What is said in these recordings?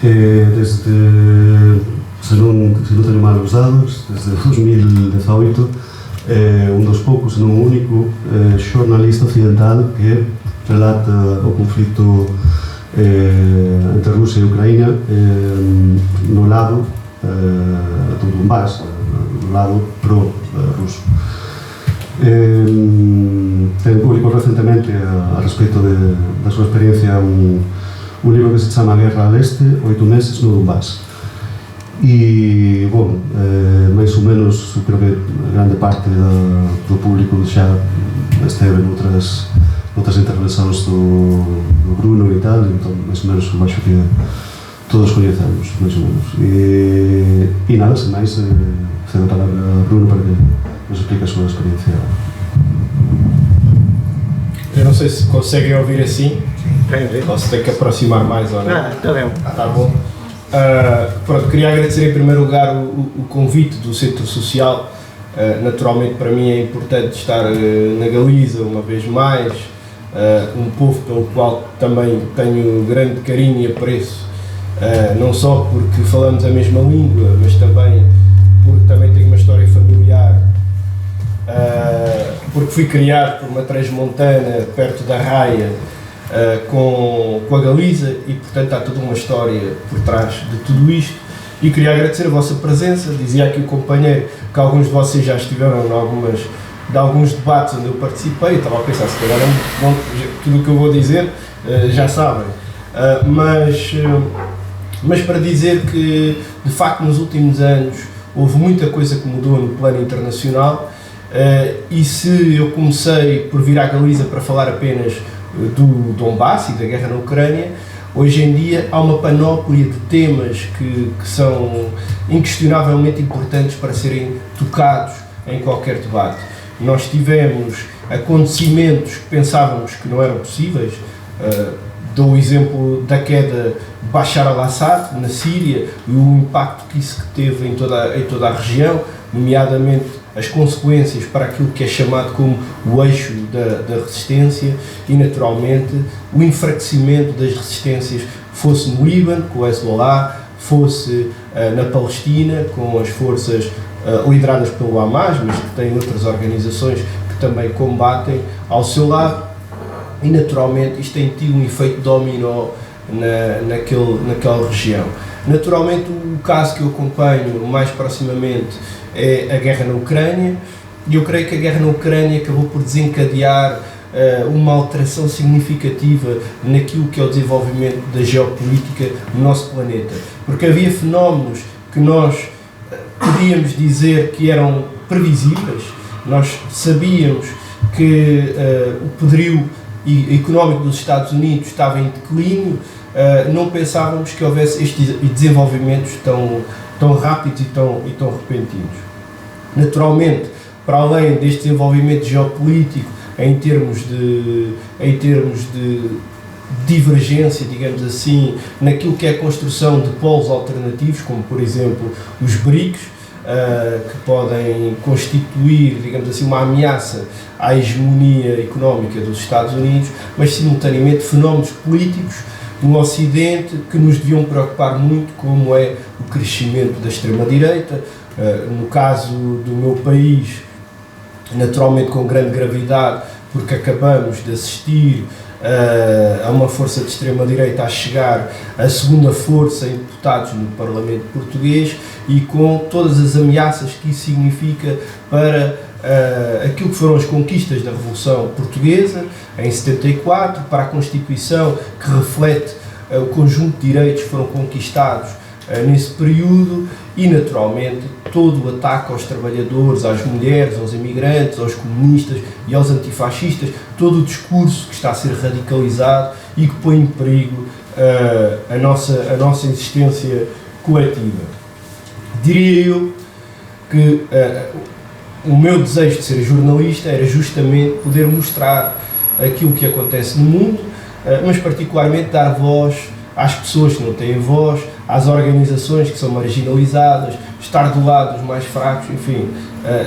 Desde, se non teño mal os dados, desde 2018, un dos poucos, non o único, xornalista occidental que relata o conflito entre Rusia e Ucraína no lado do Donbass, no lado pro-ruso. Ten publicou recentemente a respecto da súa experiencia un libro que se chama Guerra al Este, 8 meses no Donbass. E, bom, máis ou menos, creo que grande parte do público xa esteve noutras intervencións do Bruno e tal, entón, máis ou menos, acho que todos coñecemos, máis ou menos. E nada, sen máis, cedo a palabra a Bruno para que nos explique a súa experiencia. Eu não sei se conseguem ouvir assim, ou se tem que aproximar mais ou não. Está bem. Está bom. Pronto, queria agradecer em primeiro lugar o convite do Centro Social. Naturalmente para mim é importante estar na Galiza uma vez mais, um povo pelo qual também tenho grande carinho e apreço, não só porque falamos a mesma língua, mas também porque também tenho uma história familiar, porque fui criado por uma transmontana perto da Raia, com a Galiza, e portanto há toda uma história por trás de tudo isto. E queria agradecer a vossa presença. Dizia aqui o companheiro que alguns de vocês já estiveram de alguns debates onde eu participei. Eu estava a pensar, se calhar tudo o que eu vou dizer já sabem, mas para dizer que de facto nos últimos anos houve muita coisa que mudou no plano internacional, e se eu comecei por vir à Galiza para falar apenas do Donbass e da guerra na Ucrânia, hoje em dia há uma panóplia de temas que são inquestionavelmente importantes para serem tocados em qualquer debate. Nós tivemos acontecimentos que pensávamos que não eram possíveis. Dou o exemplo da queda de Bashar al-Assad na Síria e o impacto que isso teve em toda a região, nomeadamente as consequências para aquilo que é chamado como o eixo da resistência, e naturalmente o enfraquecimento das resistências, fosse no Líbano com o Hezbollah, fosse na Palestina com as forças lideradas pelo Hamas, mas que têm outras organizações que também combatem ao seu lado, e naturalmente isto tem tido um efeito dominó naquela região. Naturalmente o caso que eu acompanho mais proximamente é a guerra na Ucrânia, e eu creio que a guerra na Ucrânia acabou por desencadear uma alteração significativa naquilo que é o desenvolvimento da geopolítica no nosso planeta, porque havia fenómenos que nós podíamos dizer que eram previsíveis. Nós sabíamos que o poderio económico dos Estados Unidos estava em declínio, não pensávamos que houvesse estes desenvolvimentos tão rápidos e tão repentinos. Naturalmente, para além deste desenvolvimento geopolítico em termos de divergência, digamos assim, naquilo que é a construção de polos alternativos, como por exemplo os BRICS, que podem constituir, digamos assim, uma ameaça à hegemonia económica dos Estados Unidos, mas simultaneamente fenómenos políticos no Ocidente que nos deviam preocupar muito, como é o crescimento da extrema-direita. No caso do meu país, naturalmente com grande gravidade, porque acabamos de assistir a uma força de extrema-direita a chegar à segunda força em deputados no Parlamento português, e com todas as ameaças que isso significa para aquilo que foram as conquistas da Revolução Portuguesa em 74, para a Constituição, que reflete o conjunto de direitos que foram conquistados nesse período, e naturalmente todo o ataque aos trabalhadores, às mulheres, aos imigrantes, aos comunistas e aos antifascistas, todo o discurso que está a ser radicalizado e que põe em perigo a nossa existência coletiva. Diria eu que o meu desejo de ser jornalista era justamente poder mostrar aquilo que acontece no mundo, mas particularmente dar voz às pessoas que não têm voz, às organizações que são marginalizadas, estar do lado dos mais fracos, enfim,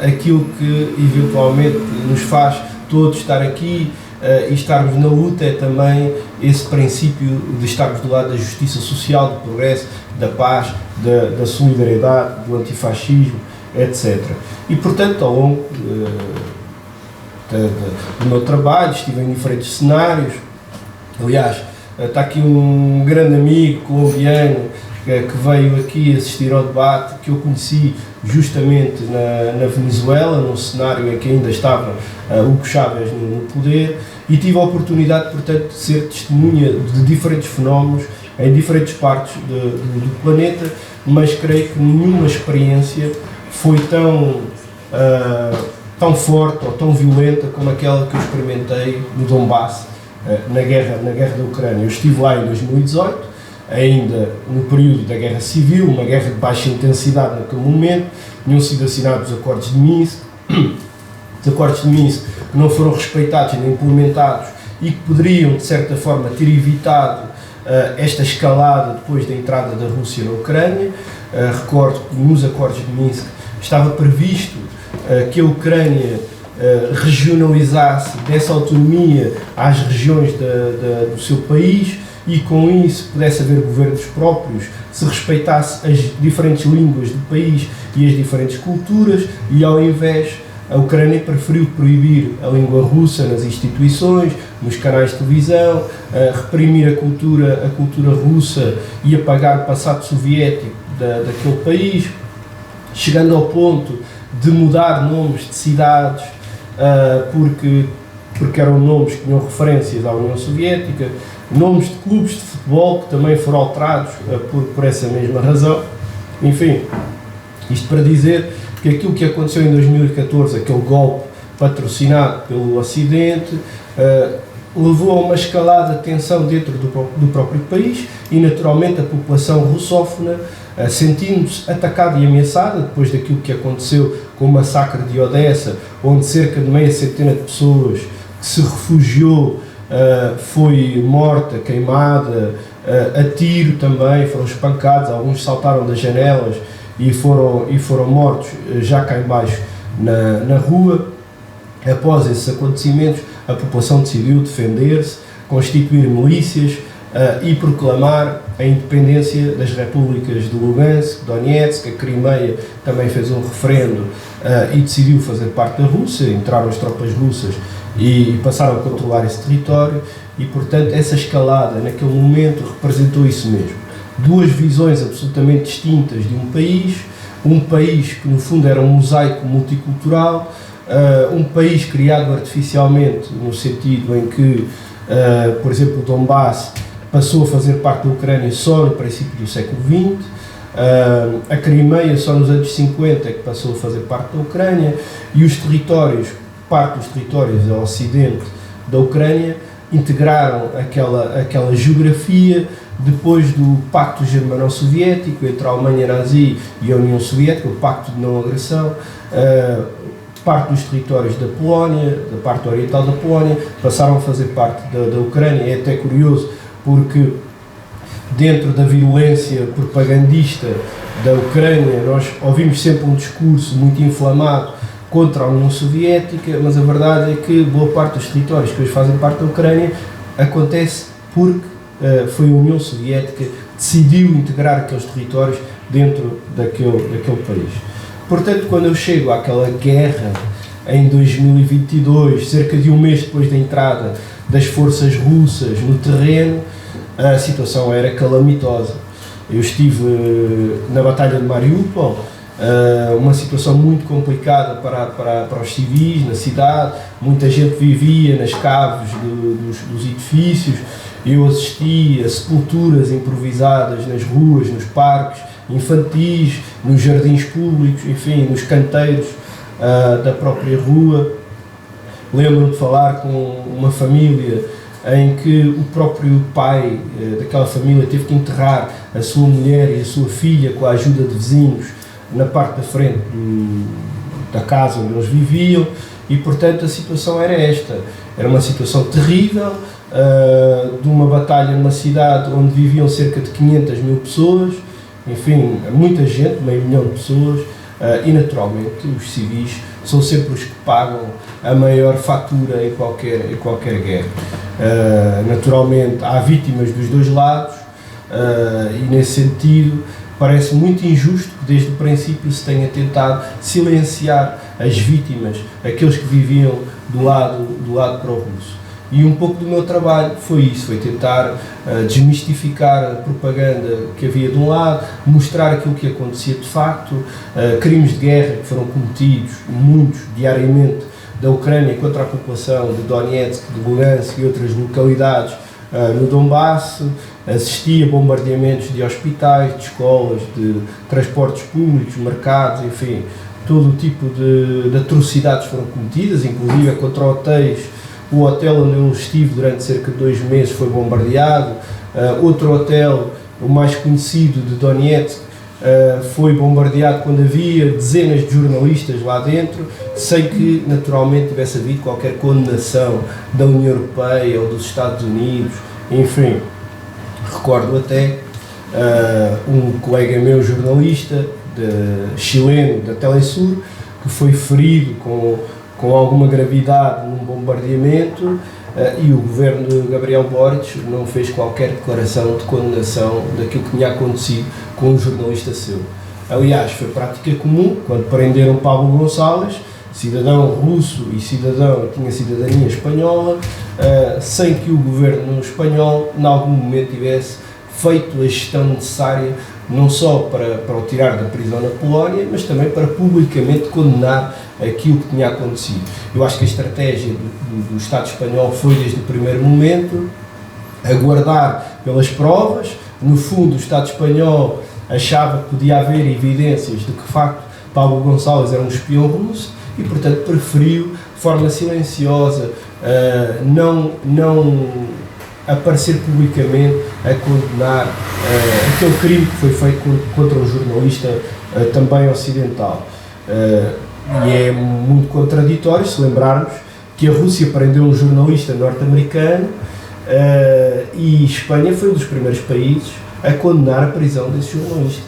aquilo que eventualmente nos faz todos estar aqui e estarmos na luta é também esse princípio de estarmos do lado da justiça social, do progresso, da paz, da solidariedade, do antifascismo, etc. E, portanto, ao longo do meu trabalho, estive em diferentes cenários. Aliás, está aqui um grande amigo colombiano que veio aqui assistir ao debate, que eu conheci justamente na Venezuela, num cenário em que ainda estava Hugo Chávez no poder, e tive a oportunidade, portanto, de ser testemunha de diferentes fenómenos em diferentes partes do planeta, mas creio que nenhuma experiência foi tão forte ou tão violenta como aquela que eu experimentei no Donbass, na guerra da Ucrânia. Eu estive lá em 2018, ainda no período da Guerra Civil, uma guerra de baixa intensidade naquele momento, tinham sido assinados os acordos de Minsk, os acordos de Minsk que não foram respeitados nem implementados e que poderiam, de certa forma, ter evitado esta escalada depois da entrada da Rússia na Ucrânia. Recordo que nos acordos de Minsk estava previsto que a Ucrânia regionalizasse, desse autonomia às regiões do seu país e com isso pudesse haver governos próprios, se respeitasse as diferentes línguas do país e as diferentes culturas, e ao invés a Ucrânia preferiu proibir a língua russa nas instituições, nos canais de televisão, reprimir a cultura russa e apagar o passado soviético daquele país, chegando ao ponto de mudar nomes de cidades porque eram nomes que tinham referências à União Soviética, nomes de clubes de futebol que também foram alterados por essa mesma razão. Enfim, isto para dizer que aquilo que aconteceu em 2014, aquele golpe patrocinado pelo Ocidente, levou a uma escalada de tensão dentro do próprio país e, naturalmente, a população russófona, sentindo-se atacada e ameaçada depois daquilo que aconteceu com o massacre de Odessa, onde cerca de meia centena de pessoas que se refugiou foi morta, queimada, a tiro também, foram espancados, alguns saltaram das janelas e foram mortos já cá em baixo na rua. Após esses acontecimentos, a população decidiu defender-se, constituir milícias e proclamar a independência das repúblicas de Lugansk, Donetsk. A Crimeia também fez um referendo e decidiu fazer parte da Rússia. Entraram as tropas russas e passaram a controlar esse território e, portanto, essa escalada naquele momento representou isso mesmo. Duas visões absolutamente distintas de um país que no fundo era um mosaico multicultural, um país criado artificialmente no sentido em que, por exemplo, o Donbass passou a fazer parte da Ucrânia só no princípio do século XX, a Crimeia só nos anos 50 que passou a fazer parte da Ucrânia, e os territórios, parte dos territórios ao ocidente da Ucrânia, integraram aquela geografia depois do Pacto Germano-Soviético entre a Alemanha nazi e a União Soviética, o Pacto de Não Agressão. Parte dos territórios da Polónia, da parte oriental da Polónia, passaram a fazer parte da Ucrânia. É até curioso porque dentro da violência propagandista da Ucrânia nós ouvimos sempre um discurso muito inflamado contra a União Soviética, mas a verdade é que boa parte dos territórios que hoje fazem parte da Ucrânia acontece porque foi a União Soviética que decidiu integrar aqueles territórios dentro daquele país. Portanto, quando eu chego àquela guerra em 2022, cerca de um mês depois da entrada das forças russas no terreno, a situação era calamitosa. Eu estive na Batalha de Mariupol, uma situação muito complicada para os civis na cidade, muita gente vivia nas caves dos edifícios. Eu assisti a sepulturas improvisadas nas ruas, nos parques infantis, nos jardins públicos, enfim, nos canteiros da própria rua. Lembro-me de falar com uma família em que o próprio pai daquela família teve que enterrar a sua mulher e a sua filha com a ajuda de vizinhos na parte da frente da casa onde eles viviam, e portanto a situação era esta. Era uma situação terrível, de uma batalha numa cidade onde viviam cerca de 500 mil pessoas, enfim, muita gente, meio milhão de pessoas, e naturalmente os civis são sempre os que pagam a maior fatura em qualquer guerra. Naturalmente há vítimas dos dois lados, e nesse sentido parece muito injusto que desde o princípio se tenha tentado silenciar as vítimas, aqueles que viviam do lado pró-russo. E um pouco do meu trabalho foi isso, foi tentar desmistificar a propaganda que havia de um lado, mostrar aquilo que acontecia de facto, crimes de guerra que foram cometidos, muitos, diariamente, da Ucrânia contra a população de Donetsk, de Lugansk e outras localidades no Donbass. Assisti a bombardeamentos de hospitais, de escolas, de transportes públicos, mercados, enfim, todo o tipo de atrocidades foram cometidas, inclusive contra hotéis. O hotel onde eu estive durante cerca de 2 meses foi bombardeado. Outro hotel, o mais conhecido de Donetsk, foi bombardeado quando havia dezenas de jornalistas lá dentro, sem que naturalmente tivesse havido qualquer condenação da União Europeia ou dos Estados Unidos, enfim. Recordo até um colega meu, jornalista, chileno, da Telesur, que foi ferido com alguma gravidade num bombardeamento, e o governo de Gabriel Boric não fez qualquer declaração de condenação daquilo que tinha acontecido com um jornalista seu. Aliás, foi prática comum, quando prenderam Pablo Gonçalves, cidadão russo e tinha cidadania espanhola, sem que o governo espanhol, em algum momento, tivesse feito a gestão necessária, não só para o tirar da prisão na Polónia, mas também para publicamente condenar aquilo que tinha acontecido. Eu acho que a estratégia do Estado espanhol foi, desde o primeiro momento, aguardar pelas provas. No fundo, o Estado espanhol achava que podia haver evidências de que, de facto, Pablo Gonçalves era um espião russo e, portanto, preferiu, de forma silenciosa, não aparecer publicamente a condenar aquele crime que foi feito contra um jornalista também ocidental. E é muito contraditório se lembrarmos que a Rússia prendeu um jornalista norte-americano, e Espanha foi um dos primeiros países a condenar a prisão desse jornalista.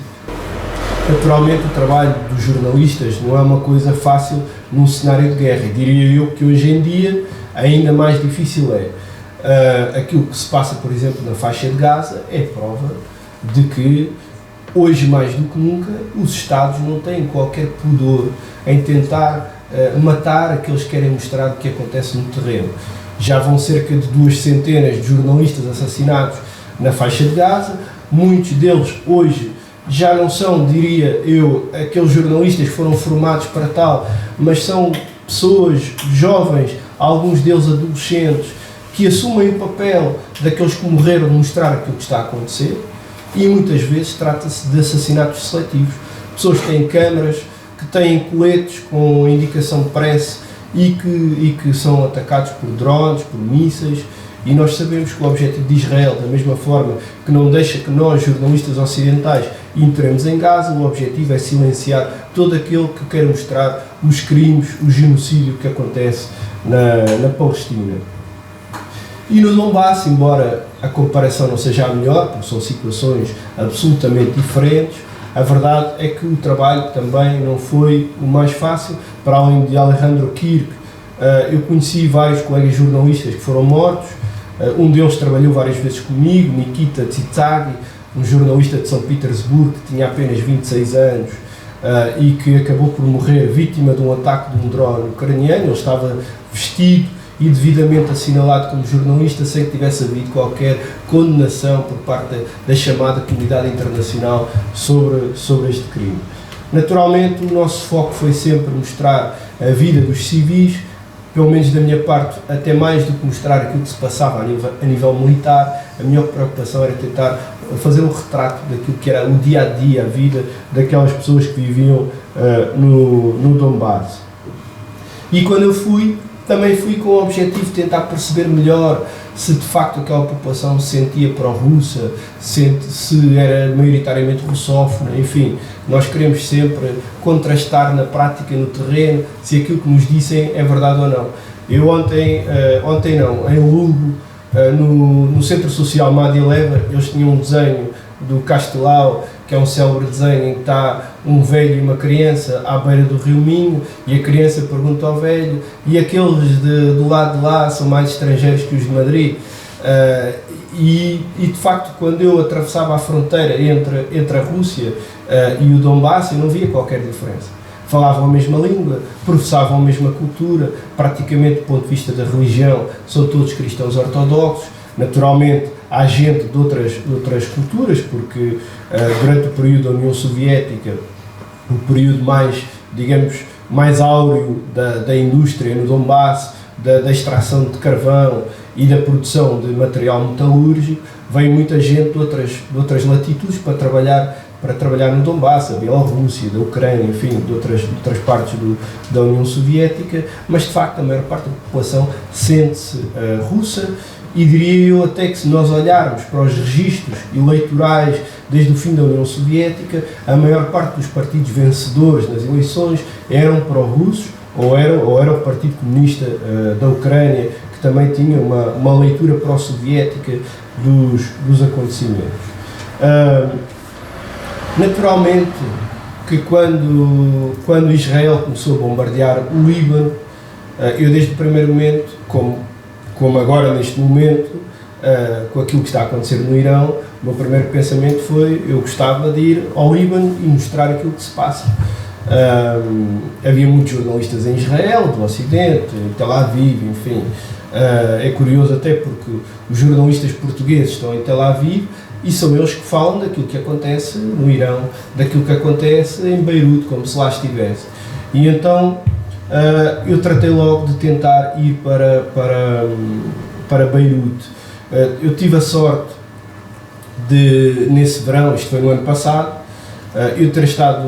Naturalmente, o trabalho dos jornalistas não é uma coisa fácil num cenário de guerra, e diria eu que hoje em dia ainda mais difícil é. Aquilo que se passa, por exemplo, na faixa de Gaza é prova de que, hoje mais do que nunca, os Estados não têm qualquer pudor em tentar matar aqueles que querem mostrar o que acontece no terreno. Já vão cerca de 2 centenas de jornalistas assassinados na faixa de Gaza, muitos deles hoje já não são, diria eu, aqueles jornalistas que foram formados para tal, mas são pessoas jovens, alguns deles adolescentes, que assumem o papel daqueles que morreram de mostrar aquilo que está a acontecer, e muitas vezes trata-se de assassinatos seletivos. Pessoas que têm câmaras, que têm coletes com indicação de prece e que são atacados por drones, por mísseis, e nós sabemos que o objetivo de Israel, da mesma forma que não deixa que nós, jornalistas ocidentais, entremos em Gaza, o objetivo é silenciar todo aquele que quer mostrar os crimes, o genocídio que acontece na Palestina. E no Donbass, embora a comparação não seja a melhor, porque são situações absolutamente diferentes, a verdade é que o trabalho também não foi o mais fácil. Para além de Alejandro Kirk, eu conheci vários colegas jornalistas que foram mortos. Um deles trabalhou várias vezes comigo, Nikita Tsitsagi, um jornalista de São Petersburgo que tinha apenas 26 anos e que acabou por morrer vítima de um ataque de um drone ucraniano. Ele estava vestido e devidamente assinalado como jornalista, sem que tivesse havido qualquer condenação por parte da chamada comunidade internacional sobre este crime. Naturalmente, o nosso foco foi sempre mostrar a vida dos civis, pelo menos da minha parte, até mais do que mostrar aquilo que se passava a nível militar. A minha preocupação era tentar fazer um retrato daquilo que era o dia-a-dia, a vida daquelas pessoas que viviam no Donbass. E quando eu fui, também fui com o objetivo de tentar perceber melhor se de facto aquela população se sentia pró-russa, se era maioritariamente russófona, enfim. Nós queremos sempre contrastar na prática, no terreno, se aquilo que nos dizem é verdade ou não. Eu em Lugo, no Centro Social Madi Lever, eles tinham um desenho do Castelau, que é um célebre desenho em que está um velho e uma criança à beira do rio Minho, e a criança pergunta ao velho: e aqueles do lado de lá são mais estrangeiros que os de Madrid? E de facto, quando eu atravessava a fronteira entre a Rússia e o Donbass, eu não via qualquer diferença. Falavam a mesma língua, professavam a mesma cultura, praticamente do ponto de vista da religião são todos cristãos ortodoxos. Naturalmente há gente de outras culturas, porque durante o período da União Soviética, o período mais, digamos, mais áureo da indústria no Donbass, da extração de carvão e da produção de material metalúrgico, veio muita gente de outras latitudes para trabalhar no Donbass, da Bielorrússia, da Ucrânia, enfim, de outras partes da União Soviética, mas de facto a maior parte da população sente-se russa, e diria eu até que, se nós olharmos para os registros eleitorais desde o fim da União Soviética, a maior parte dos partidos vencedores nas eleições eram pró-russos, ou era o Partido Comunista da Ucrânia, que também tinha uma leitura pró-soviética dos acontecimentos. Naturalmente que quando Israel começou a bombardear o Líbano, eu desde o primeiro momento, como agora neste momento, com aquilo que está a acontecer no Irão, o meu primeiro pensamento foi: eu gostava de ir ao Líbano e mostrar aquilo que se passa. Havia muitos jornalistas em Israel, do Ocidente, em Tel Aviv, enfim. É curioso até porque os jornalistas portugueses estão em Tel Aviv e são eles que falam daquilo que acontece no Irão, daquilo que acontece em Beirute, como se lá estivesse. E então eu tratei logo de tentar ir para Beirute. Eu tive a sorte de, nesse verão, isto foi no ano passado, eu ter estado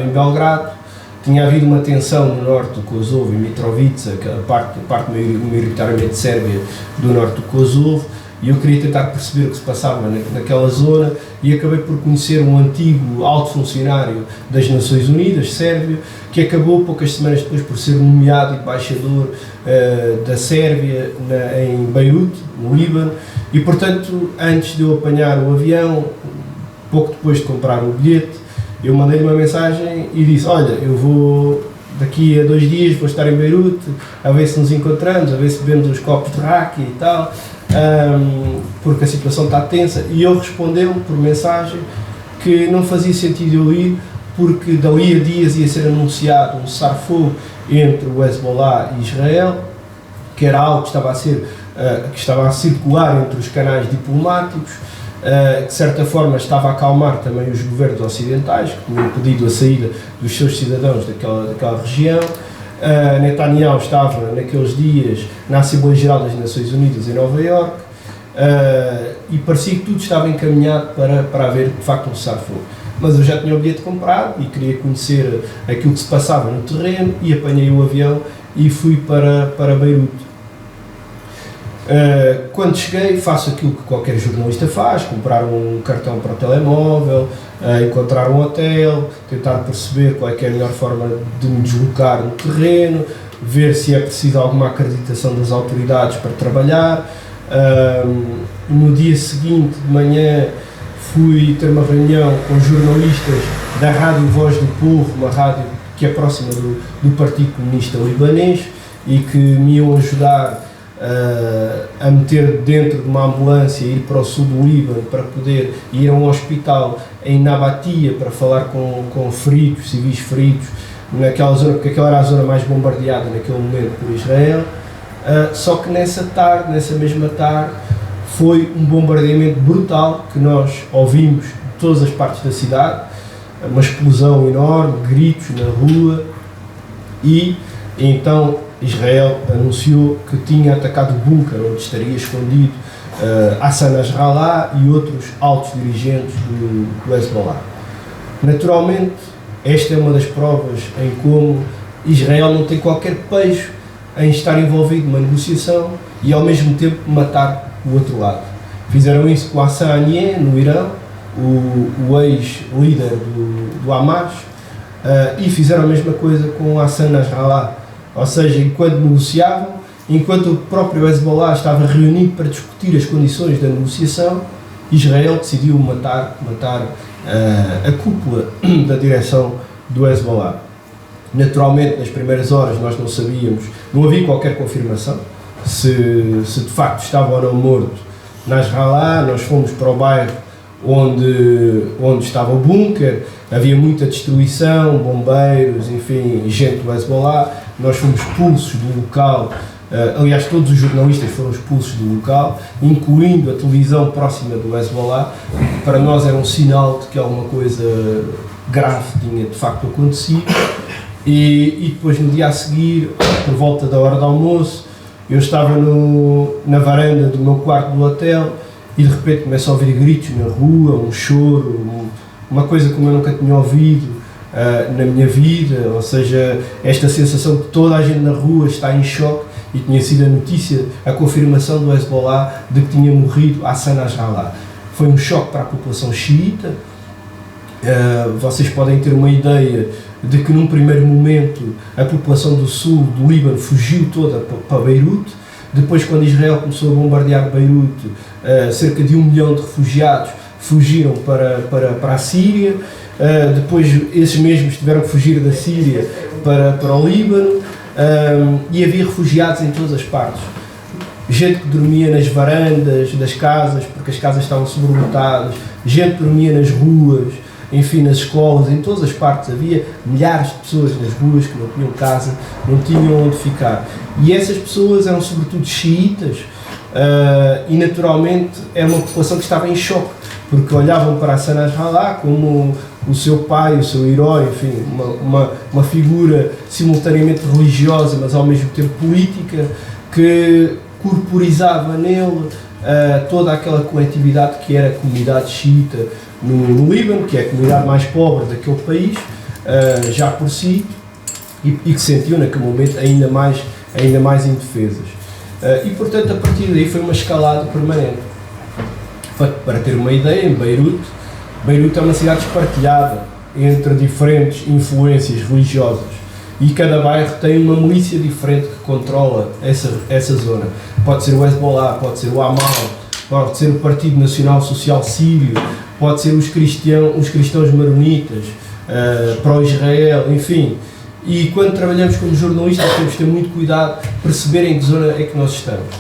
em Belgrado. Tinha havido uma tensão no norte do Kosovo, em Mitrovica, que é a parte maioritariamente sérvia do norte do Kosovo, e eu queria tentar perceber o que se passava naquela zona, e acabei por conhecer um antigo alto funcionário das Nações Unidas, sérvio, que acabou poucas semanas depois por ser nomeado embaixador da Sérvia em Beirute, no Líbano, e portanto, antes de eu apanhar o avião, pouco depois de comprar o bilhete, eu mandei-lhe uma mensagem e disse: olha, eu vou, daqui a 2 dias vou estar em Beirute, a ver se nos encontramos, a ver se bebemos uns copos de raki e tal, porque a situação está tensa. E eu respondeu por mensagem que não fazia sentido eu ir, porque dali a dias ia ser anunciado um cessar-fogo entre o Hezbollah e Israel, que era algo que estava a circular entre os canais diplomáticos, que de certa forma estava a acalmar também os governos ocidentais, que tinham pedido a saída dos seus cidadãos daquela região. Netanyahu estava naqueles dias na Assembleia Geral das Nações Unidas em Nova Iorque, e parecia que tudo estava encaminhado para haver de facto um cessar-fogo. Mas eu já tinha o bilhete comprado e queria conhecer aquilo que se passava no terreno, e apanhei o avião e fui para Beirute. Quando cheguei, faço aquilo que qualquer jornalista faz: comprar um cartão para o telemóvel, encontrar um hotel, tentar perceber qual é que é a melhor forma de me deslocar no terreno, ver se é preciso alguma acreditação das autoridades para trabalhar. No dia seguinte, de manhã, fui ter uma reunião com jornalistas da Rádio Voz do Povo, uma rádio que é próxima do Partido Comunista Libanês, e que me iam ajudar a meter dentro de uma ambulância e ir para o sul do Líbano para poder ir a um hospital em Nabatia para falar com feridos, civis feridos naquela zona, porque aquela era a zona mais bombardeada naquele momento por Israel. Só que nessa mesma tarde, foi um bombardeamento brutal que nós ouvimos de todas as partes da cidade, uma explosão enorme, gritos na rua, e então Israel anunciou que tinha atacado o bunker onde estaria escondido Hassan Nasrallah e outros altos dirigentes do Hezbollah. Naturalmente, esta é uma das provas em como Israel não tem qualquer pejo em estar envolvido numa negociação e ao mesmo tempo matar o outro lado. Fizeram isso com Hassan Haniyeh no Irão, o ex-líder do Hamas, e fizeram a mesma coisa com Hassan Nasrallah. Ou seja, enquanto negociavam, enquanto o próprio Hezbollah estava reunido para discutir as condições da negociação, Israel decidiu matar a cúpula da direção do Hezbollah. Naturalmente, nas primeiras horas nós não sabíamos, não havia qualquer confirmação se de facto estava ou não morto Nasrallah. Nós fomos para o bairro onde estava o bunker, havia muita destruição, bombeiros, enfim, gente do Hezbollah. Nós fomos expulsos do local, aliás todos os jornalistas foram expulsos do local, incluindo a televisão próxima do Hezbollah, que para nós era um sinal de que alguma coisa grave tinha de facto acontecido. E depois no dia a seguir, por volta da hora do almoço, eu estava na varanda do meu quarto do hotel e de repente começo a ouvir gritos na rua, um choro, uma coisa como eu nunca tinha ouvido na minha vida, ou seja, esta sensação que toda a gente na rua está em choque, e tinha sido a notícia, a confirmação do Hezbollah de que tinha morrido Hassan Nasrallah. Foi um choque para a população xiita. Vocês podem ter uma ideia de que num primeiro momento a população do sul do Líbano fugiu toda para Beirute. Depois, quando Israel começou a bombardear Beirute, cerca de 1 milhão de refugiados fugiram para a Síria. Depois esses mesmos tiveram que fugir da Síria para o Líbano, e havia refugiados em todas as partes. Gente que dormia nas varandas das casas, porque as casas estavam sobrelotadas, gente que dormia nas ruas, enfim, nas escolas, em todas as partes. Havia milhares de pessoas nas ruas que não tinham casa, não tinham onde ficar. E essas pessoas eram sobretudo xiitas, e naturalmente era uma população que estava em choque, porque olhavam para Hassan Nasrallah como o seu pai, o seu herói, enfim, uma figura simultaneamente religiosa, mas ao mesmo tempo política, que corporizava nele toda aquela coletividade que era a comunidade xiita no Líbano, que é a comunidade mais pobre daquele país, já por si, e que se sentiu naquele momento ainda mais indefesas. E portanto, a partir daí foi uma escalada permanente. Para ter uma ideia, em Beirute é uma cidade espartilhada entre diferentes influências religiosas, e cada bairro tem uma milícia diferente que controla essa zona. Pode ser o Hezbollah, pode ser o Amal, pode ser o Partido Nacional Social Sírio, pode ser os cristãos maronitas, pró-Israel, enfim. E quando trabalhamos como jornalistas temos que ter muito cuidado de perceber em que zona é que nós estamos.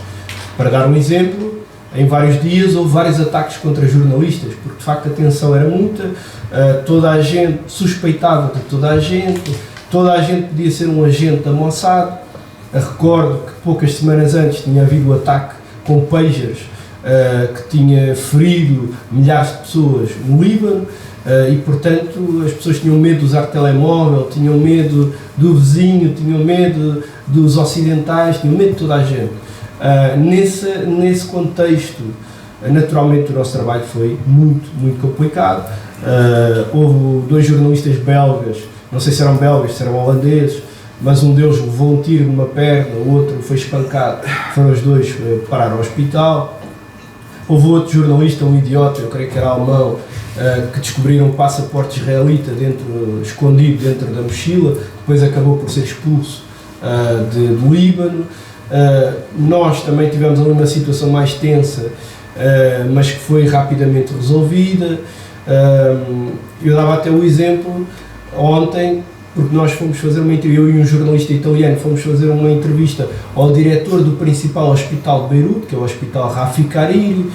Para dar um exemplo, em vários dias houve vários ataques contra jornalistas, porque de facto a tensão era muita, toda a gente suspeitava de toda a gente podia ser um agente da Mossad. Recordo que poucas semanas antes tinha havido o ataque com pagers que tinha ferido milhares de pessoas no Líbano, e portanto as pessoas tinham medo de usar telemóvel, tinham medo do vizinho, tinham medo dos ocidentais, tinham medo de toda a gente. Nesse contexto, naturalmente o nosso trabalho foi muito, muito complicado. Houve 2 jornalistas belgas, não sei se eram belgas, se eram holandeses, mas um deles levou um tiro numa perna, o outro foi espancado, foram os 2 parar ao hospital. Houve outro jornalista, um idiota, eu creio que era alemão, que descobriram um passaporte israelita escondido dentro da mochila, depois acabou por ser expulso do Líbano. Nós também tivemos ali uma situação mais tensa, mas que foi rapidamente resolvida. Eu dava até o exemplo ontem, porque nós fomos fazer uma entrevista, eu e um jornalista italiano fomos fazer uma entrevista ao diretor do principal hospital de Beirute, que é o Hospital Rafik Hariri,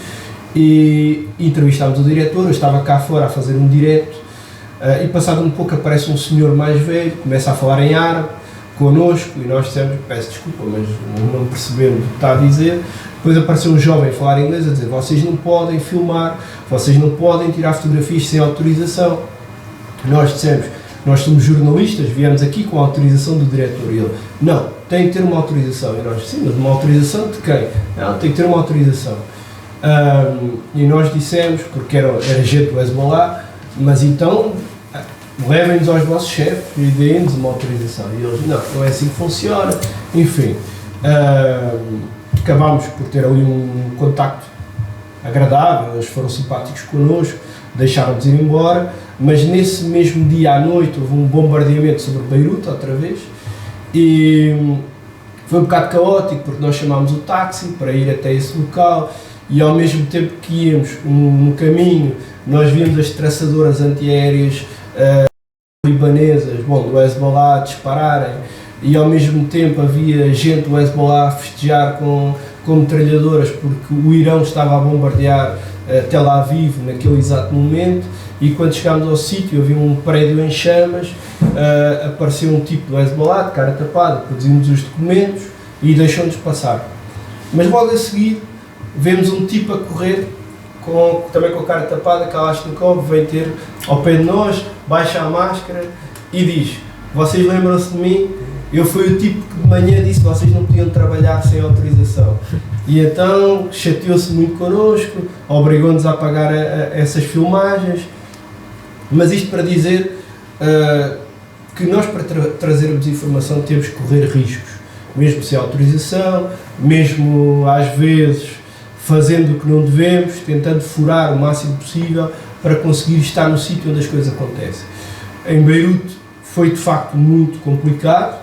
e entrevistámos o diretor. Eu estava cá fora a fazer um direto, e passado um pouco aparece um senhor mais velho, começa a falar em árabe connosco, e nós dissemos, peço desculpa, mas não percebemos o que está a dizer. Depois apareceu um jovem a falar inglês, a dizer, vocês não podem filmar, vocês não podem tirar fotografias sem autorização. Nós dissemos, nós somos jornalistas, viemos aqui com a autorização do diretor. E ele, não, tem que ter uma autorização. E nós, sim, mas uma autorização de quem? Não, tem que ter uma autorização. E nós dissemos, porque era gente do Hezbollah, mas então levem-nos aos vossos chefes e deem-nos uma autorização. E eles, não é assim que funciona. Enfim, acabámos por ter ali um contacto agradável, eles foram simpáticos connosco, deixaram-nos ir embora, mas nesse mesmo dia à noite houve um bombardeamento sobre Beirute outra vez, e foi um bocado caótico, porque nós chamámos o táxi para ir até esse local, e ao mesmo tempo que íamos no caminho, nós víamos as traçadoras antiaéreas libanesas, do Hezbollah dispararem, e ao mesmo tempo havia gente do Hezbollah a festejar com metralhadoras porque o Irão estava a bombardear Tel Aviv naquele exato momento, e quando chegámos ao sítio havia um prédio em chamas, apareceu um tipo do Hezbollah de cara tapada, pedimos os documentos e deixou-nos passar. Mas logo a seguir vemos um tipo a correr também com a cara tapada, Kalashnikov, vem ter ao pé de nós, baixa a máscara e diz: vocês lembram-se de mim? Eu fui o tipo que de manhã disse que vocês não podiam trabalhar sem autorização. E então chateou-se muito connosco, obrigou-nos a apagar essas filmagens. Mas isto para dizer que nós, para trazermos informação, temos que correr riscos, mesmo sem autorização, mesmo às vezes fazendo o que não devemos, tentando furar o máximo possível para conseguir estar no sítio onde as coisas acontecem. Em Beirute foi de facto muito complicado,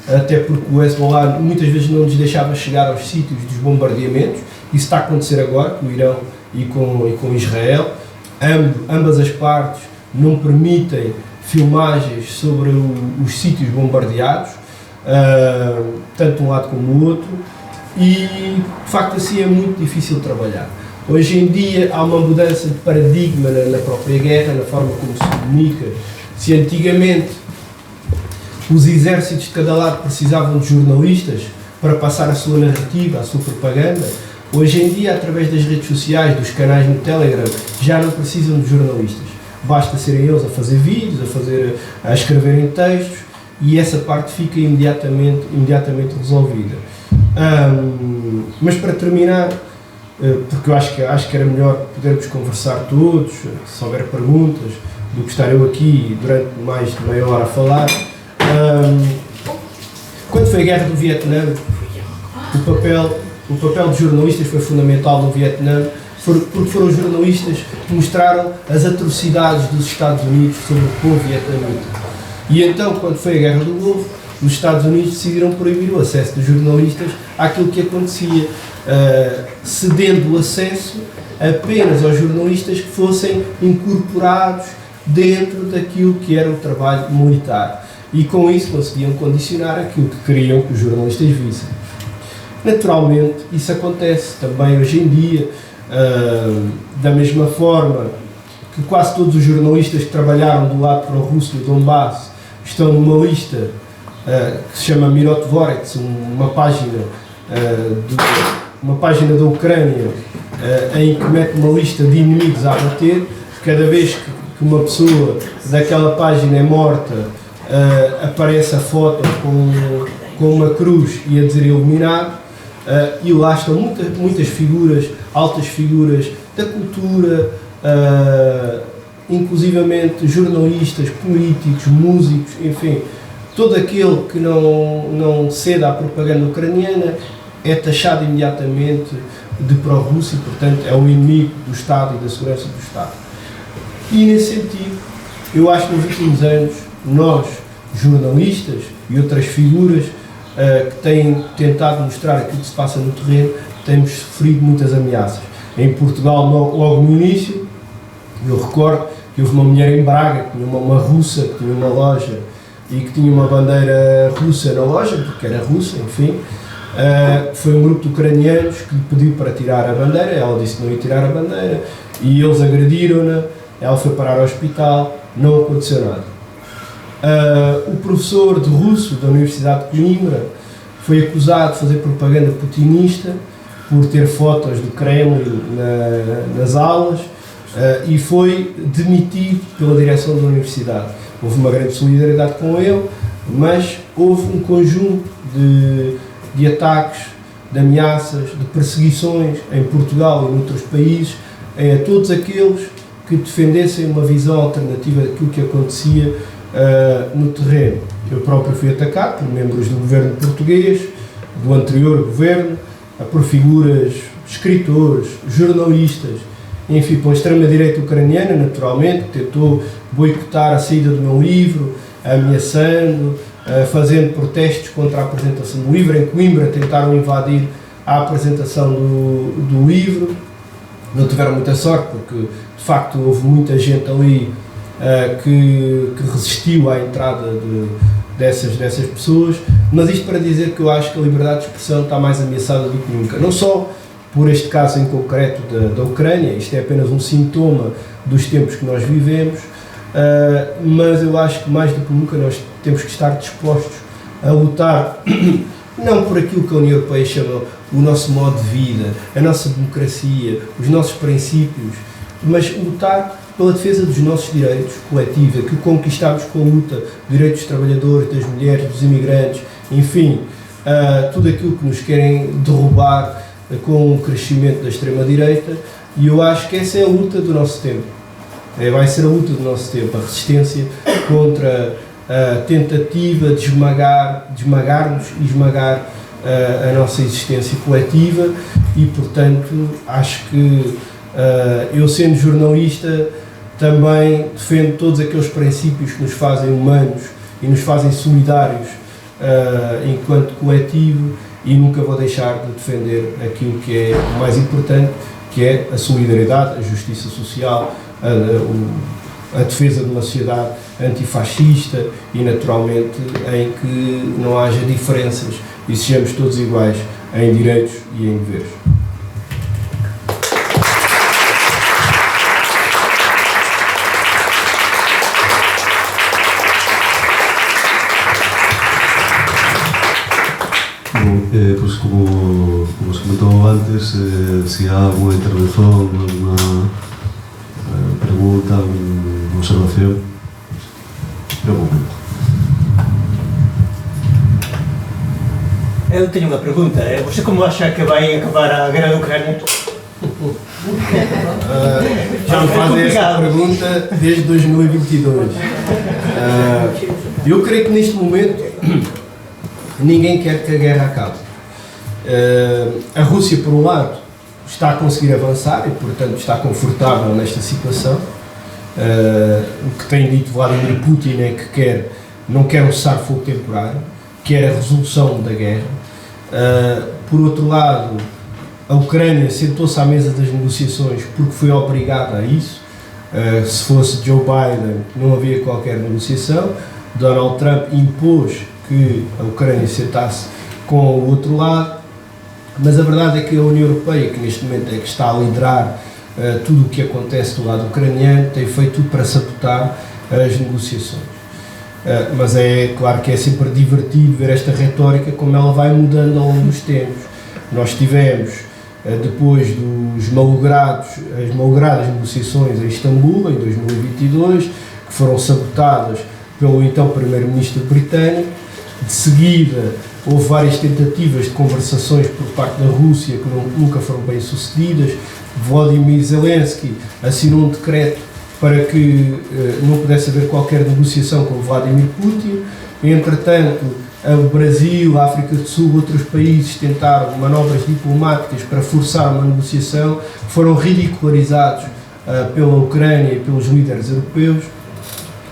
até porque o Hezbollah muitas vezes não nos deixava chegar aos sítios dos bombardeamentos. Isso está a acontecer agora com o Irão e com Israel. Ambas as partes não permitem filmagens sobre os sítios bombardeados, tanto um lado como o outro, e de facto assim é muito difícil trabalhar. Hoje em dia há uma mudança de paradigma na própria guerra, na forma como se comunica. Se antigamente os exércitos de cada lado precisavam de jornalistas para passar a sua narrativa, a sua propaganda, hoje em dia, através das redes sociais, dos canais no Telegram, já não precisam de jornalistas. Basta serem eles a fazer vídeos, a escreverem textos, e essa parte fica imediatamente resolvida. Mas para terminar, porque eu acho que era melhor podermos conversar todos, se houver perguntas, do que estar eu aqui durante mais de meia hora a falar. Quando foi a guerra do Vietnã, o papel dos jornalistas foi fundamental no Vietnã, porque foram os jornalistas que mostraram as atrocidades dos Estados Unidos sobre o povo vietnamita. E então, quando foi a Guerra do Golfo, os Estados Unidos decidiram proibir o acesso dos jornalistas àquilo que acontecia, cedendo o acesso apenas aos jornalistas que fossem incorporados dentro daquilo que era o trabalho militar. E com isso conseguiam condicionar aquilo que queriam que os jornalistas vissem. Naturalmente, isso acontece também hoje em dia, da mesma forma que quase todos os jornalistas que trabalharam do lado pró-russo do Donbass estão numa lista que se chama Mirotvorets, uma página da Ucrânia em que mete uma lista de inimigos a abater. Cada vez que uma pessoa daquela página é morta, aparece a foto com uma cruz e a dizer eliminado, e lá estão muitas figuras, altas figuras da cultura, inclusivamente jornalistas, políticos, músicos, enfim, todo aquele que não ceda à propaganda ucraniana é taxado imediatamente de pró-russo e, portanto, é o inimigo do Estado e da segurança do Estado. E, nesse sentido, eu acho que nos últimos anos, nós, jornalistas e outras figuras que têm tentado mostrar aquilo que se passa no terreno, temos sofrido muitas ameaças. Em Portugal, logo no início, eu recordo que houve uma mulher em Braga, que tinha uma russa, que tinha uma loja e que tinha uma bandeira russa na loja, porque era russa, enfim. Foi um grupo de ucranianos que lhe pediu para tirar a bandeira, ela disse que não ia tirar a bandeira, e eles agrediram-na, ela foi parar ao hospital, não aconteceu nada. O professor de russo da Universidade de Coimbra foi acusado de fazer propaganda putinista por ter fotos do Kremlin nas aulas, e foi demitido pela direção da universidade. Houve uma grande solidariedade com ele, mas houve um conjunto de ataques, de ameaças, de perseguições em Portugal e em outros países, a todos aqueles que defendessem uma visão alternativa daquilo que acontecia no terreno. Eu próprio fui atacado por membros do governo português, do anterior governo, por figuras, escritores, jornalistas, enfim, pela extrema-direita ucraniana, naturalmente, que tentou boicotar a saída do meu livro, ameaçando, fazendo protestos contra a apresentação do livro. Em Coimbra tentaram invadir a apresentação do livro. não tiveram muita sorte, porque de facto houve muita gente ali que resistiu à entrada dessas pessoas, mas isto para dizer que eu acho que a liberdade de expressão está mais ameaçada do que nunca, não só por este caso em concreto da Ucrânia, isto é apenas um sintoma dos tempos que nós vivemos, mas eu acho que mais do que nunca nós temos que estar dispostos a lutar não por aquilo que a União Europeia chama o nosso modo de vida, a nossa democracia, os nossos princípios, mas lutar pela defesa dos nossos direitos coletivos, que conquistámos com a luta, direitos dos trabalhadores, das mulheres, dos imigrantes, enfim, tudo aquilo que nos querem derrubar com o crescimento da extrema-direita, e eu acho que essa é a luta do nosso tempo. Vai ser a luta do nosso tempo, a resistência contra a tentativa de esmagar-nos e esmagar a nossa existência coletiva, e portanto acho que eu, sendo jornalista, também defendo todos aqueles princípios que nos fazem humanos e nos fazem solidários enquanto coletivo, e nunca vou deixar de defender aquilo que é o mais importante, que é a solidariedade, a justiça social, a defesa de uma sociedade antifascista e, naturalmente, em que não haja diferenças e sejamos todos iguais em direitos e em deveres. Pues como se comentó antes, si hay alguna intervención, alguna pregunta, alguna observación, é o momento. Eu tenho uma pergunta. Você como acha que vai acabar a guerra da Ucrânia? Já me fazem esta pergunta desde 2022. Eu creio que neste momento ninguém quer que a guerra acabe. A Rússia, por um lado, está a conseguir avançar e, portanto, está confortável nesta situação. O que tem dito Vladimir Putin é que não quer um cessar-fogo temporário, quer a resolução da guerra. Por outro lado, a Ucrânia sentou-se à mesa das negociações porque foi obrigada a isso. Se fosse Joe Biden, não havia qualquer negociação. Donald Trump impôs que a Ucrânia sentasse com o outro lado, mas a verdade é que a União Europeia, que neste momento é que está a liderar tudo o que acontece do lado ucraniano, tem feito tudo para sabotar as negociações. Mas é claro que é sempre divertido ver esta retórica, como ela vai mudando ao longo dos tempos. Nós tivemos, depois as malogradas negociações em Istambul, em 2022, que foram sabotadas pelo então primeiro-ministro britânico. De seguida, houve várias tentativas de conversações por parte da Rússia que nunca foram bem sucedidas. Volodymyr Zelensky assinou um decreto para que não pudesse haver qualquer negociação com Vladimir Putin. Entretanto, o Brasil, a África do Sul, outros países tentaram manobras diplomáticas para forçar uma negociação, foram ridicularizados pela Ucrânia e pelos líderes europeus,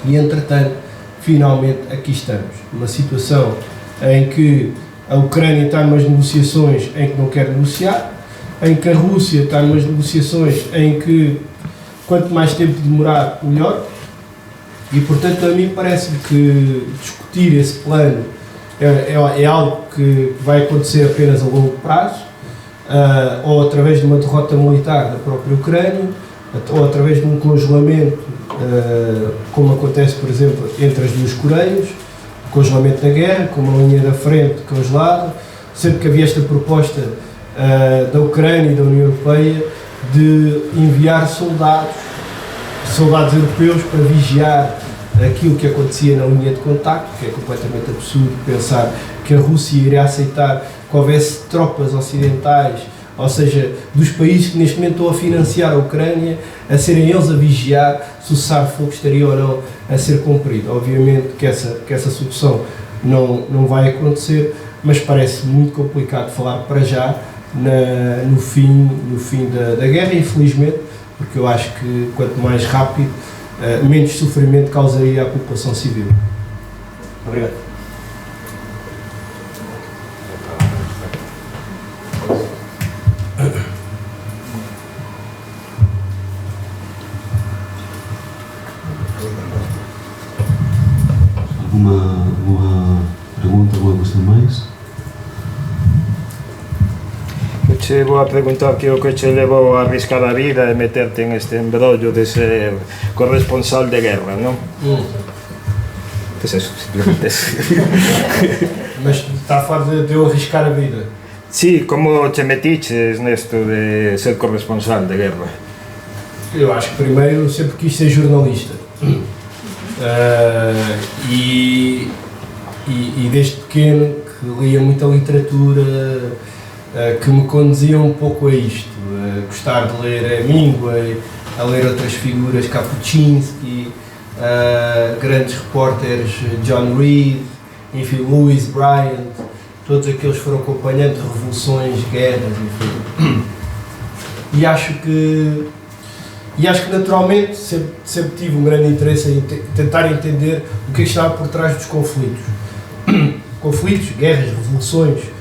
e entretanto, finalmente aqui estamos, numa situação em que a Ucrânia está numas negociações em que não quer negociar, em que a Rússia está numas negociações em que quanto mais tempo demorar, melhor, e portanto a mim parece-me que discutir esse plano é algo que vai acontecer apenas a longo prazo, ou através de uma derrota militar da própria Ucrânia, ou através de um congelamento, como acontece, por exemplo, entre as duas Coreias, o congelamento da guerra, com uma linha da frente congelada. Sempre que havia esta proposta da Ucrânia e da União Europeia de enviar soldados europeus para vigiar aquilo que acontecia na linha de contacto, que é completamente absurdo pensar que a Rússia iria aceitar que houvesse tropas ocidentais, ou seja, dos países que neste momento estão a financiar a Ucrânia, a serem eles a vigiar se o cessar-fogo estaria ou não a ser cumprido. Obviamente que essa solução não vai acontecer, mas parece muito complicado falar para já no fim da guerra, infelizmente, porque eu acho que quanto mais rápido, menos sofrimento causaria à população civil. Obrigado. Te vou a preguntar que o que te levou a arriscar a vida e meterte en este embrollo de ser corresponsal de guerra, non? Pues eso, simplemente eso. Mas está a falar de eu arriscar a vida. Sí, como te metiches nesto de ser corresponsal de guerra? Eu acho que primeiro sempre quis ser jornalista. E desde pequeno que lia muita literatura que me conduzia um pouco a isto, a gostar de ler Hemingway, a ler outras figuras, Kapuscinski, grandes repórteres, John Reed, enfim, Louis Bryant, todos aqueles foram acompanhando revoluções, guerras, enfim. E acho que naturalmente sempre tive um grande interesse em tentar entender o que estava por trás dos conflitos. Conflitos, guerras, revoluções,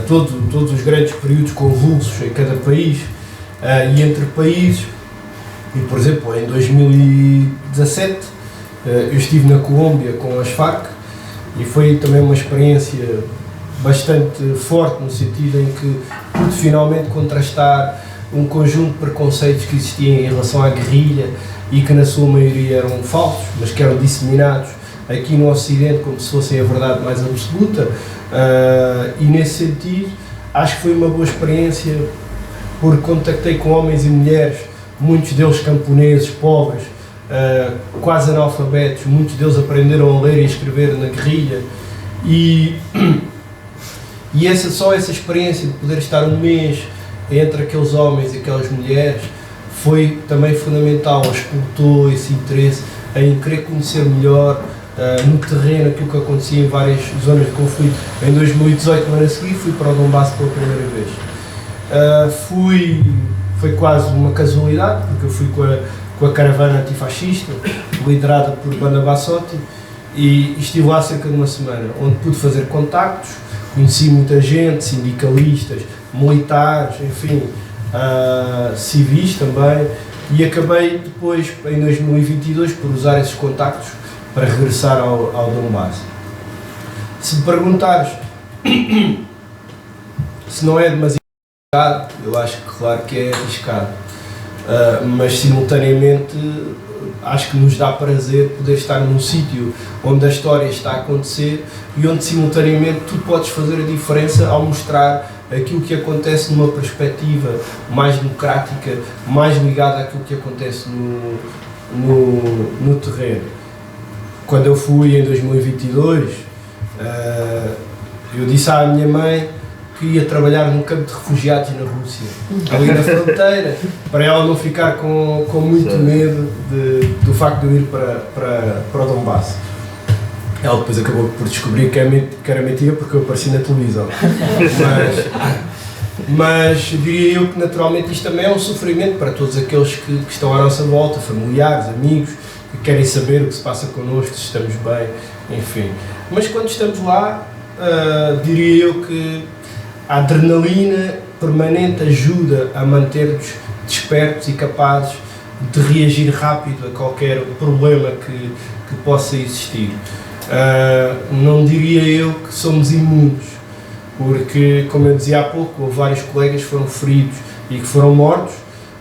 todos os grandes períodos convulsos em cada país e entre países. E, por exemplo, em 2017 eu estive na Colômbia com as FARC e foi também uma experiência bastante forte, no sentido em que pude finalmente contrastar um conjunto de preconceitos que existiam em relação à guerrilha e que na sua maioria eram falsos, mas que eram disseminados aqui no Ocidente como se fossem a verdade mais absoluta, e nesse sentido acho que foi uma boa experiência, porque contactei com homens e mulheres, muitos deles camponeses, pobres, quase analfabetos, muitos deles aprenderam a ler e a escrever na guerrilha, e só essa experiência de poder estar um mês entre aqueles homens e aquelas mulheres foi também fundamental, explotou esse interesse em querer conhecer melhor no terreno aquilo que acontecia em várias zonas de conflito. Em 2018, no ano a seguir, fui para o Donbass pela primeira vez. Foi quase uma casualidade, porque eu fui com a caravana antifascista, liderada por Banda Bassotti, e estive lá cerca de uma semana, onde pude fazer contactos, conheci muita gente, sindicalistas, militares, enfim, civis também, e acabei depois, em 2022, por usar esses contactos para regressar ao Donbass. Se me perguntares se não é demasiado arriscado, eu acho que claro que é arriscado, mas simultaneamente acho que nos dá prazer poder estar num sítio onde a história está a acontecer e onde simultaneamente tu podes fazer a diferença ao mostrar aquilo que acontece numa perspectiva mais democrática, mais ligada àquilo que acontece no terreno. Quando eu fui em 2022, eu disse à minha mãe que ia trabalhar num campo de refugiados na Rússia, ali na fronteira, para ela não ficar com muito medo do facto de eu ir para o Donbass. Ela depois acabou por descobrir que era mentira porque eu apareci na televisão. Mas diria eu que naturalmente isto também é um sofrimento para todos aqueles que estão à nossa volta, familiares, amigos, que querem saber o que se passa connosco, se estamos bem, enfim. Mas quando estamos lá, diria eu que a adrenalina permanente ajuda a manter-nos despertos e capazes de reagir rápido a qualquer problema que possa existir. Não diria eu que somos imunes, porque, como eu dizia há pouco, houve vários colegas que foram feridos e que foram mortos,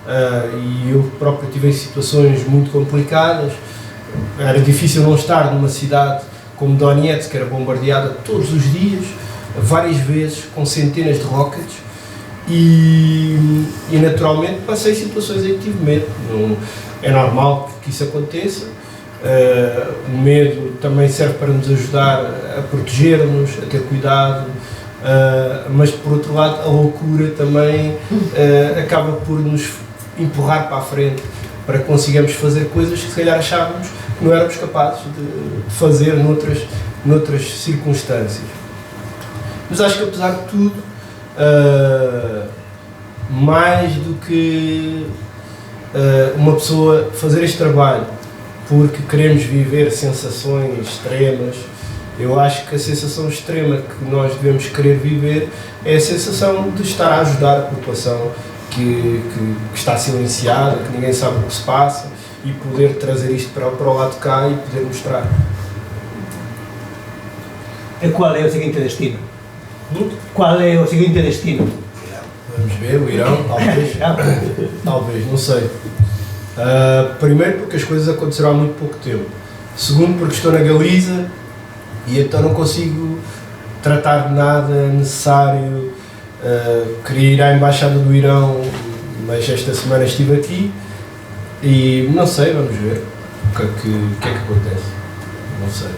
e eu próprio estive em situações muito complicadas. Era difícil não estar numa cidade como Donetsk, que era bombardeada todos os dias, várias vezes, com centenas de rockets, e naturalmente passei situações em que tive medo. É normal que isso aconteça. O medo também serve para nos ajudar a proteger-nos, a ter cuidado, mas por outro lado a loucura também acaba por nos empurrar para a frente para que consigamos fazer coisas que se calhar achávamos que não éramos capazes de fazer noutras circunstâncias. Mas acho que apesar de tudo, mais do que uma pessoa fazer este trabalho porque queremos viver sensações extremas, eu acho que a sensação extrema que nós devemos querer viver é a sensação de estar a ajudar a população que está silenciada, que ninguém sabe o que se passa, e poder trazer isto para o lado de cá e poder mostrar. E qual é o seguinte destino? Qual é o seguinte destino? Vamos ver, o Irão, talvez. Talvez, não sei. Primeiro porque as coisas aconteceram há muito pouco tempo. Segundo porque estou na Galiza e então não consigo tratar de nada necessário. Queria ir à Embaixada do Irão, mas esta semana estive aqui e não sei, vamos ver o que é que acontece. Não sei.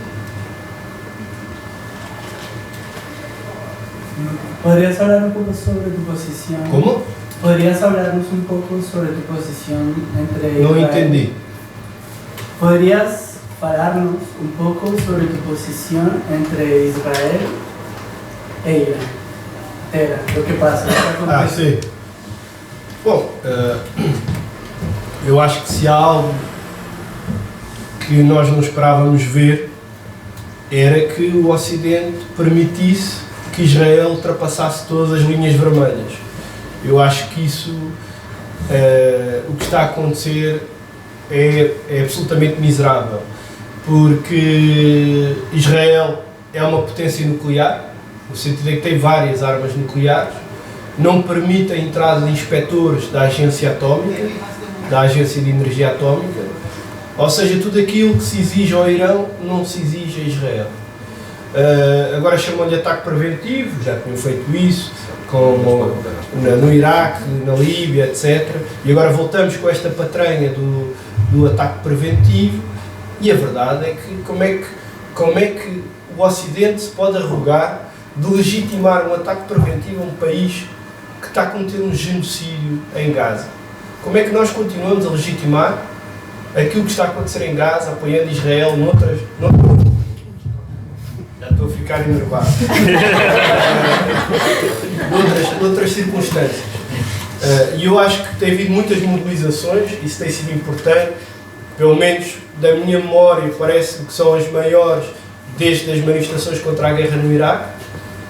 ¿Podrías hablar un poco sobre tu posición? Como? ¿Podrías hablarnos un poco sobre tu posición entre Não Israel? entendi. ¿Podrías hablarnos un poco sobre tu posición entre Israel e Irán? Era, lo que pasa. Sim. Bom, eu acho que se há algo que nós não esperávamos ver era que o Ocidente permitisse que Israel ultrapassasse todas as linhas vermelhas. Eu acho que isso, o que está a acontecer é absolutamente miserável, porque Israel é uma potência nuclear, no sentido em que tem várias armas nucleares, não permite a entrada de inspectores da agência atómica, da agência de energia atómica, ou seja, tudo aquilo que se exige ao Irão não se exige a Israel. Agora chamam-lhe ataque preventivo, já tinham feito isso como no Iraque, na Líbia, etc. E agora voltamos com esta patranha do ataque preventivo, e a verdade é que como é que o Ocidente se pode arrogar de legitimar um ataque preventivo a um país que está a cometer um genocídio em Gaza? Como é que nós continuamos a legitimar aquilo que está a acontecer em Gaza, apoiando Israel noutras já estou a ficar enervado. noutras circunstâncias. E eu acho que tem havido muitas mobilizações, isso tem sido importante, pelo menos da minha memória parece que são as maiores desde as manifestações contra a guerra no Iraque.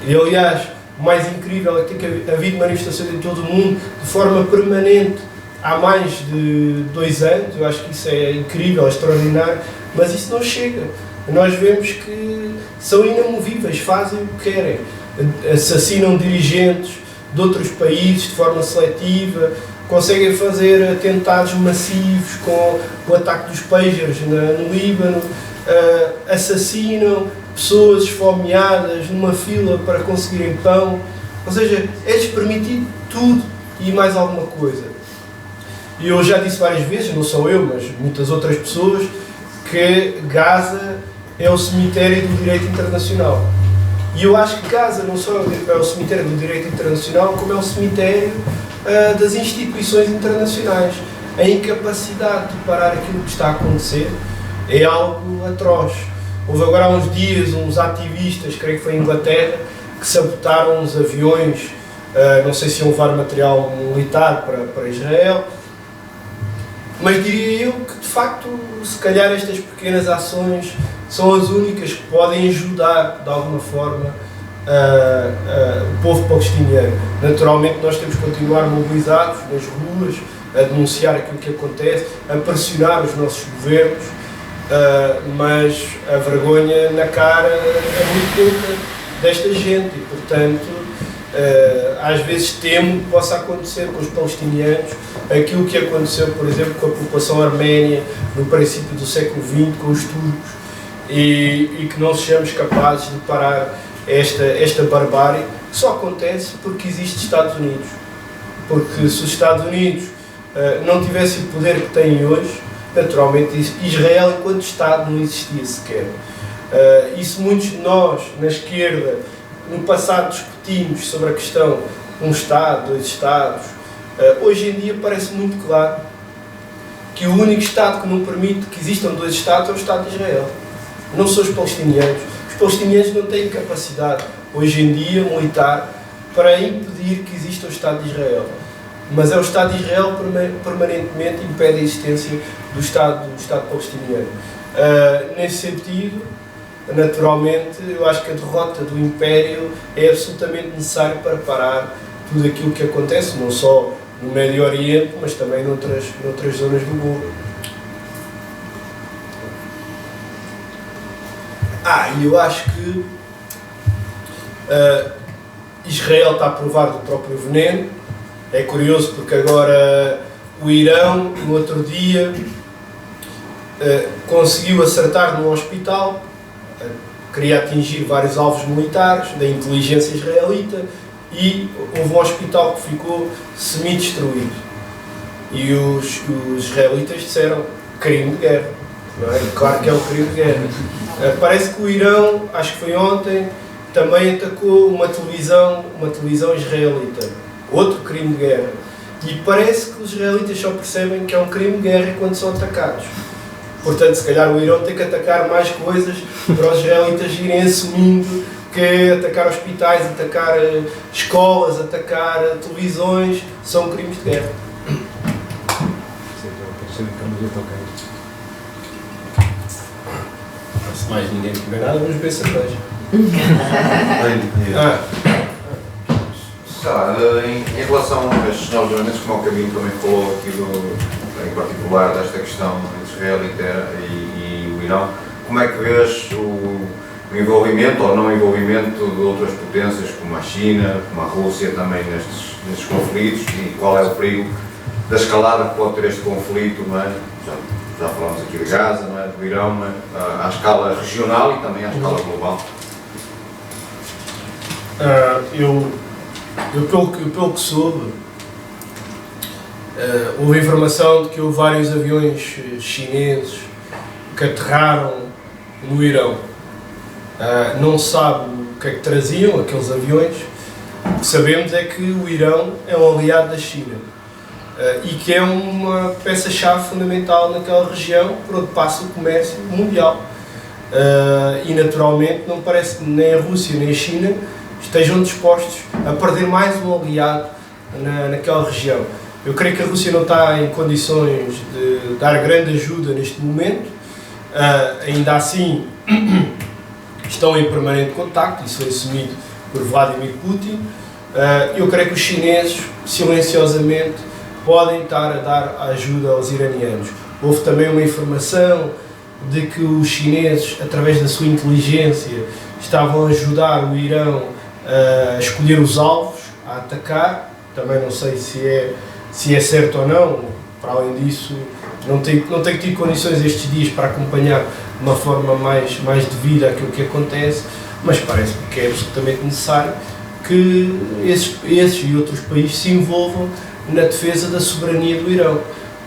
E aliás, o mais incrível é que tem havido manifestações em todo o mundo de forma permanente há mais de 2 anos. Eu acho que isso é incrível, é extraordinário, mas isso não chega. Nós vemos que são inamovíveis, fazem o que querem, assassinam dirigentes de outros países de forma seletiva, conseguem fazer atentados massivos com o ataque dos pagers no Líbano, assassinam pessoas esfomeadas numa fila para conseguirem pão. Ou seja, é-lhes permitido tudo e mais alguma coisa. E eu já disse várias vezes, não sou eu, mas muitas outras pessoas, que Gaza é o cemitério do direito internacional. E eu acho que Gaza não só é o cemitério do direito internacional, como é o cemitério das instituições internacionais. A incapacidade de parar aquilo que está a acontecer é algo atroz. Houve agora há uns dias uns ativistas, creio que foi em Inglaterra, que sabotaram uns aviões, não sei se iam levar material militar para Israel, mas diria eu que de facto, se calhar estas pequenas ações são as únicas que podem ajudar de alguma forma o povo palestiniano. Naturalmente nós temos que continuar mobilizados nas ruas, a denunciar aquilo que acontece, a pressionar os nossos governos, mas a vergonha na cara é muito pouca desta gente e, portanto, às vezes temo que possa acontecer com os palestinianos aquilo que aconteceu, por exemplo, com a população arménia no princípio do século XX, com os turcos, e que não sejamos capazes de parar esta barbárie, que só acontece porque existe Estados Unidos. Porque se os Estados Unidos não tivessem o poder que têm hoje, naturalmente Israel enquanto Estado não existia sequer. E se muitos de nós, na esquerda, no passado discutimos sobre a questão de um Estado, 2 Estados, hoje em dia parece muito claro que o único Estado que não permite que existam 2 Estados é o Estado de Israel. Não são os palestinianos. Os palestinianos não têm capacidade, hoje em dia, militar, para impedir que exista o Estado de Israel. Mas é o Estado de Israel permanentemente impede a existência do Estado palestiniano. Nesse sentido, naturalmente, eu acho que a derrota do Império é absolutamente necessária para parar tudo aquilo que acontece, não só no Médio Oriente, mas também noutras zonas do mundo. E eu acho que Israel está a provar do próprio veneno, É curioso porque agora o Irão, no outro dia, conseguiu acertar num hospital, queria atingir vários alvos militares da inteligência israelita e houve um hospital que ficou semi-destruído. E os israelitas disseram crime de guerra. Não é? Claro que é um crime de guerra. Parece que o Irão, acho que foi ontem, também atacou uma televisão israelita. Outro crime de guerra. E parece que os israelitas só percebem que é um crime de guerra quando são atacados. Portanto, se calhar o Irão tem que atacar mais coisas para os israelitas irem assumindo que atacar hospitais, atacar escolas, atacar televisões são crimes de guerra. Se mais ninguém tiver nada, vamos beber cerveja. Em relação a estes novos elementos, como o Camilo também falou aqui em particular desta questão entre Israel e o Irão, como é que vês o envolvimento ou não envolvimento de outras potências como a China, como a Rússia também nestes conflitos, e qual é o perigo da escalada que pode ter este conflito, não é? Já falamos aqui de Gaza, não é? Do Irão, não é? À escala regional e também à escala global. Pelo que soube, houve informação de que houve vários aviões chineses que aterraram no Irão. Não se sabe o que é que traziam aqueles aviões. O que sabemos é que o Irão é um aliado da China e que é uma peça-chave fundamental naquela região por onde passa o comércio mundial. E naturalmente não parece que nem a Rússia nem a China estejam dispostos a perder mais um aliado naquela região. Eu creio que a Rússia não está em condições de dar grande ajuda neste momento, ainda assim estão em permanente contacto, isso foi assumido por Vladimir Putin. Eu creio que os chineses, silenciosamente, podem estar a dar ajuda aos iranianos. Houve também uma informação de que os chineses, através da sua inteligência, estavam a ajudar o Irão a escolher os alvos, a atacar. Também não sei se é certo ou não. Para além disso, não tenho tido condições estes dias para acompanhar de uma forma mais devida aquilo que acontece, mas parece-me que é absolutamente necessário que esses e outros países se envolvam na defesa da soberania do Irão.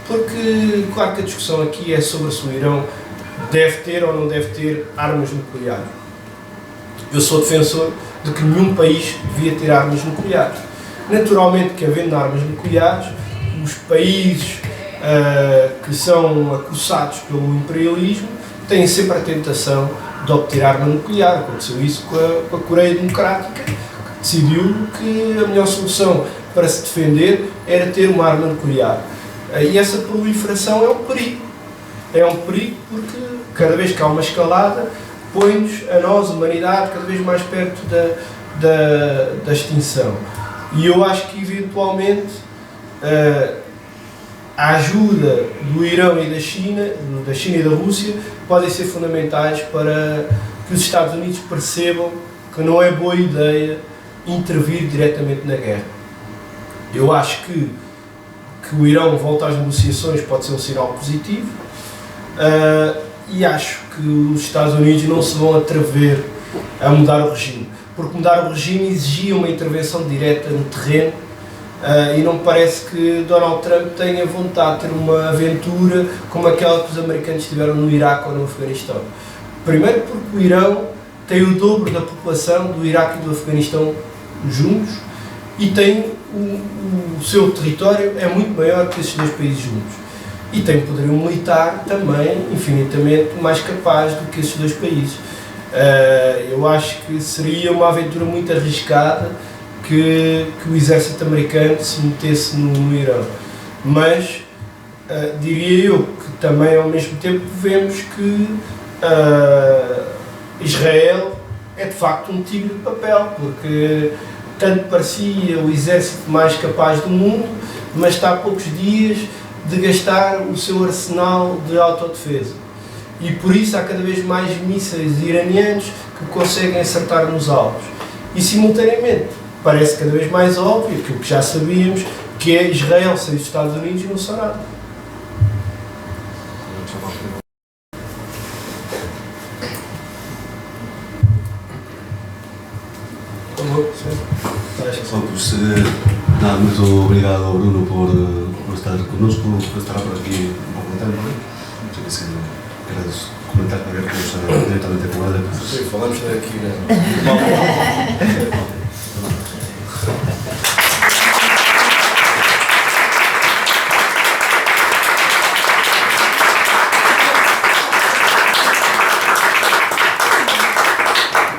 Porque, claro que a discussão aqui é sobre se o Irão deve ter ou não deve ter armas nucleares. Eu sou defensor de que nenhum país devia ter armas nucleares. Naturalmente que, havendo armas nucleares, os países que são acossados pelo imperialismo têm sempre a tentação de obter arma nuclear. Aconteceu isso com a Coreia Democrática, que decidiu que a melhor solução para se defender era ter uma arma nuclear. E essa proliferação é um perigo. É um perigo porque cada vez que há uma escalada, põe-nos a nós, a humanidade, cada vez mais perto da extinção. E eu acho que eventualmente a ajuda do Irão e da China e da Rússia, podem ser fundamentais para que os Estados Unidos percebam que não é boa ideia intervir diretamente na guerra. Eu acho que o Irão volta às negociações pode ser um sinal positivo, e acho que os Estados Unidos não se vão atrever a mudar o regime, porque mudar o regime exigia uma intervenção direta no terreno, e não me parece que Donald Trump tenha vontade de ter uma aventura como aquela que os americanos tiveram no Iraque ou no Afeganistão. Primeiro porque o Irão tem o dobro da população do Iraque e do Afeganistão juntos, e tem o seu território é muito maior que esses dois países juntos. E tem um poderio militar também infinitamente mais capaz do que esses dois países. Eu acho que seria uma aventura muito arriscada que o exército americano se metesse no Irão. Mas diria eu que também ao mesmo tempo vemos que Israel é de facto um tigre de papel, porque tanto parecia o exército mais capaz do mundo, mas está a poucos dias de gastar o seu arsenal de autodefesa. E por isso há cada vez mais mísseis iranianos que conseguem acertar nos alvos. E simultaneamente parece cada vez mais óbvio, aquilo que já sabíamos, que é Israel sem os Estados Unidos e não são nada. Bom, pues, nada, muito obrigado Bruno por estar connosco, por estar por aquí un pouco de tempo. Non sei que se queres comentar, a ver que nos directamente con ele. Sim, falamos aqui, né?